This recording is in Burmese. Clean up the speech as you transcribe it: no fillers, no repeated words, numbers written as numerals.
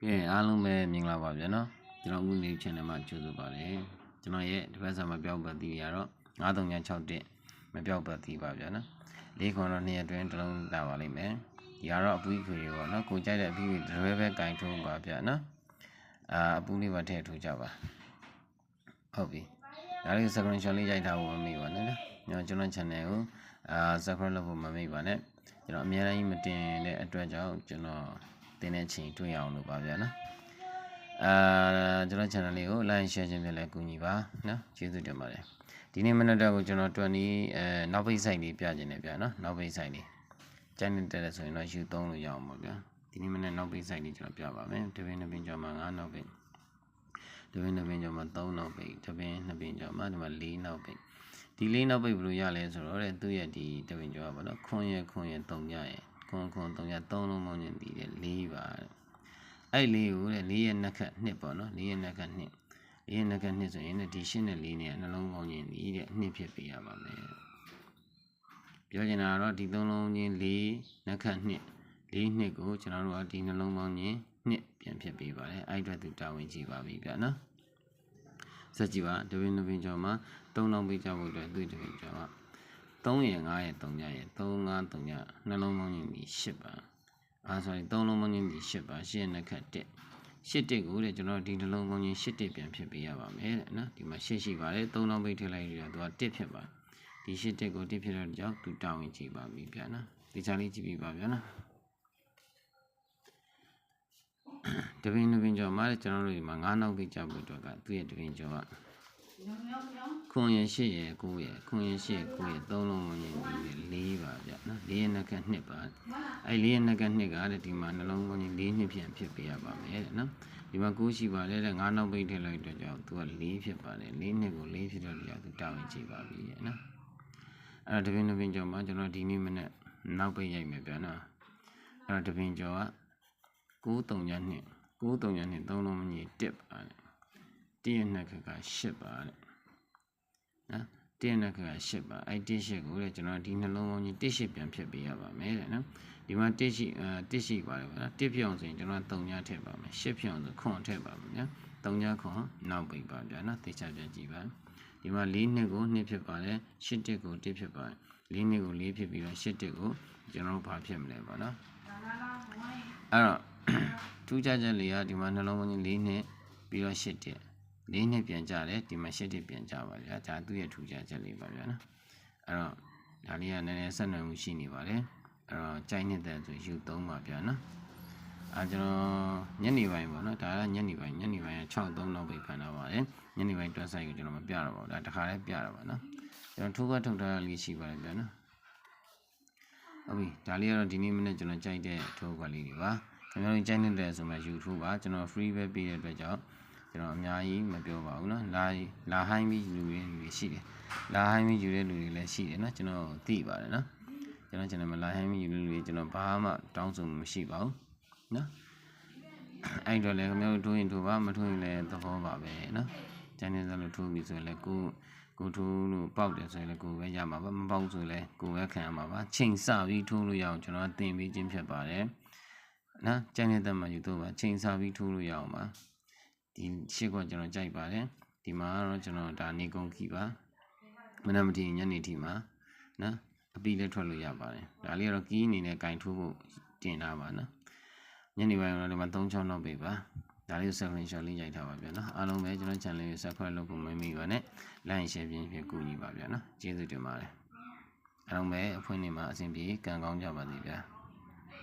ကဲအားလုံးပဲမင်္ဂလာပါဗျာနော်ကျွန်တော်ဦးနေ channel မှာကြိုဆိုပါတယ်ကျွန်တော်ရဲ့ဒီဘက်ဆာမပြောက်ပတ်တီရတော့9361မပြောက်ပတ်တီပါဗျာနော်လေးခွန်တော့2ရက်တွင်းတစ်လုံးလာပါလိမ့်မယ်ဒီကတော့အပူခွေပေါ့နော်ကိုကြိုက်တဲ့အပူခွေတစ်ရွဲပဲကင်ထိုးပါဗျာနော်အပူလေးပါထည့်ထိုးကြပါဟုတ်ပြီဒါလေး screenshot လေးရိုက်ထားဖို့မမေ့ပါနဲ့နော်ကျွန်တော် channel ကိုsubscribe လုပ်ဖို့မမေ့ပါနဲ့ကျွန်တော်အများကြီးမတင်တဲ့အတွက်ကြောင့်ကျွန်တော်တင်တဲ့ချိန်တွေ့ရအောင်လို့ပါဗျာနော်ကျွန်တော် channel လေးကို like share ခြင်းဖြင့်လည်းကူညီပါနော်ကျေးဇူးတင်ပါတယ်ဒီနေ့မနက်တော့ကျွန်တော်20နောက်ပိတ်ဆိုင်လေးပြခြင်းနဲ့ဗျာနော်နောက်ပိတ်ဆိုင်လေးကျန်နေတဲ့ဆိုရင်တော့ယူ3လို့ရအောင်ပါဗျာဒီနေ့မနက်နောက်ပိတ်ဆိုင်လေးကျွန်တော်ပြပါမယ်တပင်း2ပင်းကျော်မှာ9နောက်ပိတ်တပင်း2ပင်းကျော်မှာ3နောက်ပိတ်တပင်း2ပင်းကျော်မှာဒီမှာ4နောက်ပိတ်ဒီ4နောက်ပိတ်ဘယ်လိုရလဲဆိုတော့သူ့ရဲ့ဒီတပင်းကျော်ပါနော်ခွန်ရ3ရရဲ့ခွန်3ရ3လုံးပေါင်းခြင်းဒီ4ပါအဲ့လေးကိုတဲ့4ရဲ့နှက်ခတ်2ပေါ့နော်4ရဲ့နှက်ခတ်2 4ရဲ့နှက်ခတ်2ဆိုရင်ဒီ8နဲ့4နဲ့နှလုံးပေါင်းခြင်းဒီတဲ့2ဖြစ်ပြရပါမယ်ပြောချင်တာကတော့ဒီ3လုံးချင်း4နှက်ခတ်2 4နှစ်ကိုကျွန်တော်တို့ကဒီနှလုံးပေါင်းခြင်း2ပြန်ဖြစ်ပေးပါတယ်အဲ့အတွက်သူတာဝန်ကြည့်ပါပြီဗျာနော်စက်ကြည့်ပါတပင်း2ပင်းကျော်မှာ3လုံးပေးကြဖို့အတွက်သူ့တပင်းကျော်က3ရဲ့5ရဲ့3ရဲ့3 5 3ရဲ့နှလုံးပေါင်းခြင်းဒီ8ပါဆိုရင်3လုံးပေါင်းခြင်းဒီ8ပါ8ရဲ့နှက်ခတ်1 8တက်ကိုတဲ့ကျွန်တော်ဒီနှလုံးပေါင်းခြင်း8တက်ပြန်ဖြစ်ပေးရပါမယ်တဲ့နော်ဒီမှာ8ရှိပါတယ်3လုံးပိတ်ထည့်လိုက်ရတော့သူက1ဖြစ်ပါဒီ8တက်ကို1ဖြစ်တော့ကြောင့်သူတောင်းဝင်ကြည့်ပါပြီဗျာနော်ဒီချာလေးကြည့်ပြပါဗျာနော်တပင်း2ပင်းကျော်မှာကျွန်တော်တို့ဒီမှာ9နောက်ပိတ်ကြဖို့အတွက်ကသူ့ရဲ့တပင်းကျော်ကခွန်ရ8ရ9ရခွန်ရ8 9ရ3လုံးပေါင်းခြင်းဒီ4ပါဗျာနော်4ရဲ့နှက်ခတ်2ပါအဲ့4ရဲ့နှက်က2ကတဲ့ဒီမှာနှလုံးပေါင်းခြင်း4နှစ်ပြန်ဖြစ်ပေးရပါမယ်တဲ့နော်ဒီမှာ9ရှိပါတယ်တဲ့9နောက်ပိတ်ထည့်လိုက်တော့ကြောင့်သူက4ဖြစ်ပါတယ်4နှစ်ကို4ဖြစ်တော့ကြောင့်သူတာဝန်ကြည့်ပါပြီတဲ့နော်အဲ့တော့တပင်း2ပင်းကျော်မှာကျွန်တော်ဒီနေ့မနေ့နောက်ပိတ်ရိုက်မယ်ဗျာနော်အဲ့တော့တပင်းကျော်က93 3လုံးမကြီး1ပါတယ်1ရဲ့နှက်က8ပါတယ်နော်1ရဲ့နှက်က8ပါအဲ့1 8ကိုတဲ့ကျွန်တော်ဒီနှလုံးပေါင်းကြီး1 8ပြန်ဖြစ်ပေးရပါမယ်တဲ့နော်ဒီမှာ1ရှိပါတယ်ဗျာ1ဖြစ်အောင်ဆိုရင်ကျွန်တော်3ညထည့်ပါမယ်8ဖြစ်အောင်ဆိုခွန်ထည့်ပါမယ်ဗျာ3ညခွန်နောက်ပိတ်ပါဗျာနော်သိချပြန်ကြည့်ပါဒီမှာ4နှစ်ကို2ဖြစ်ပါတယ်8တက်ကို1ဖြစ်ပါတယ်4နှစ်ကို4ဖြစ်ပြီးတော့8တက်ကိုကျွန်တော်ဘာဖြစ်မလဲပေါ့နော်အဲ့တော့ထူးခြားချက်လေးကဒီမှာနှလုံးပေါင်းကြီး4နှစ်ပြီးတော့8တက်4နှစ်ပြန်ကြတယ်ဒီမှာ8တက်ပြန်ကြပါဗျာဒါသူ့ရဲ့ထူးခြားချက်လေးပါဗျာနော်အဲ့တော့ဒါလေးကနည်းနည်းဆက်နွယ်မှုရှိနေပါတယ်အဲ့တော့ကြိုက်နေတဲ့ဆိုယူ3ပါဗျာနော်ကျွန်တော်ညနေပိုင်းပေါ့နော်ဒါကညနေပိုင်းက6-3လောက်ပဲဖန်တာပါတယ်ညနေပိုင်းတွက်ဆိုင်ကိုကျွန်တော်မပြတော့ပါဘူးဒါတခါလေးပြတာပါနော်ကျွန်တော်ထိုးကထုတ်ထားလေးရှိပါတယ်ဗျာနော်ဟုတ်ပြီဒါလေးကတော့ဒီနေ့မနေ့ကျွန်တော်ကြိုက်တဲ့ထိုးကလေးတွေပါကျွန်တော်ကြိုက်နေတဲ့ဆိုမှယူထိုးပါကျွန်တော် free ပဲပေးတဲ့အတွက်ကြောင့်ကျွန်တော်အများကြီးမပြောပါဘူးနော်လာဟိုင်းပြီးလူတွေရှိတယ်လာဟိုင်းပြီးယူတဲ့လူတွေလည်းရှိတယ်နော်ကျွန်တော်သိပါတယ်နော်ကျွန်တော်မလာဟိုင်းပြီးယူတဲ့လူတွေကျွန်တော်ဘာမှတောင်းဆိုမရှိပါဘူးနော်အဲ့တော့လည်းခင်ဗျားတို့ထိုးရင်ထိုးပါမထိုးရင်လည်းသဘောပါပဲနော်ကျန်နေသလိုထိုးပြီးဆိုရင်လည်းကိုထိုးလို့ပေါက်တယ်ဆိုရင်လည်းကိုပဲရမှာပါမပေါက်ဆိုလည်းကိုပဲခံရမှာပါချိန်စပြီးထိုးလို့ရအောင်ကျွန်တော်သင်ပေးခြင်းဖြစ်ပါတယ်နော်ကျန်နေတဲ့မှာယူတော့ပါချိန်စပြီးထိုးလို့ရအောင်ပါဒီရှစ်ကကျွန်တော်ကြိုက်ပါတယ်ဒီမှာကတော့ကျွန်တော်ဒါနေကုန်ခီပါမနက်မထီညနေထီမှာနော်အပီလည်းထွက်လို့ရပါတယ်ဒါလေးကတော့ကီးအနေနဲ့ကင်ထိုးဖို့တင်ထားပါနော်ညနေပိုင်းတော့ဒီမှာ3-6နောက်ပေးပါဒါလေးကို screenshot လေးရိုက်ထားပါဗျာနော်အားလုံးပဲကျွန်တော် channel ကို subscribe လုပ်ဖို့မမေ့ပါနဲ့ like share ခြင်းဖြင့်ကူညီပါဗျာနော်ကျေးဇူးတင်ပါတယ်အားလုံးပဲအဖွင့်နေမှာအဆင်ပြေကံကောင်းကြပါစေဗျာ